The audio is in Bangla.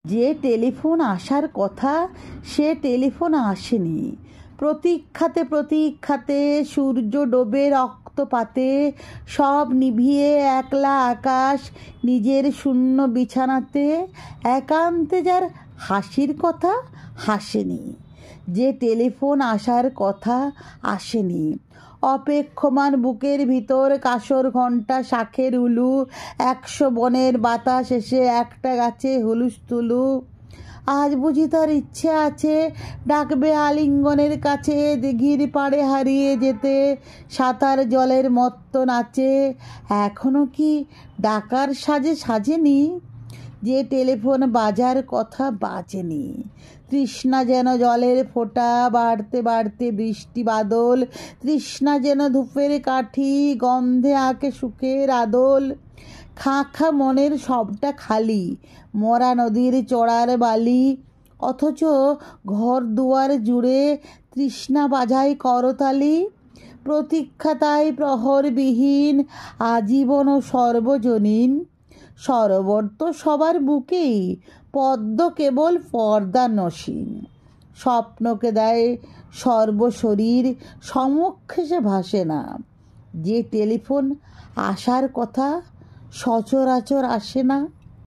যে টেলিফোন আসার কথা সে টেলিফোন আসেনি। প্রতীক্ষাতে প্রতীক্ষাতে সূর্য ডোবে রক্তপাতে, সব নিভিয়ে একলা আকাশ নিজের শূন্য বিছানাতে, একান্তে যার হাসির কথা হাসেনি। যে টেলিফোন আসার কথা আসেনি। অপেক্ষমান বুকের ভিতর কাসর ঘণ্টা শাখের উলু, 100 বনের বাতাস এসে একটা গাছে হুলুস্থুলু। আজ বুঝি তার ইচ্ছে আছে ডাকবে আলিঙ্গনের কাছে, দিঘির পাড়ে হারিয়ে যেতে সাঁতার জলের মত্ত নাচে। এখনো কি ডাকার সাজে সাজেনি? যে টেলিফোন বাজার কথা বাজেনি। তৃষ্ণা যেন জলের ফোঁটা, বাড়তে বাড়তে বৃষ্টি বাদল, তৃষ্ণা যেন ধূপের কাঠি, গন্ধে আঁকে সুখের আদল। খাঁ খাঁ মনের সবটা খালি, মরা নদীর চড়ার বালি, অথচ ঘর দুয়ার জুড়ে তৃষ্ণা বাজায় করতালি। প্রতীক্ষা তাই প্রহরবিহীন, আজীবন ও সর্বজনীন। সরোবর তো সবার বুকেই, পদ্ম কেবল পর্দা নসীন। স্বপ্নকে দেয় সর্বশরীর, সমক্ষে সে ভাসে না। যে টেলিফোন আসার কথা সচরাচর আসে না।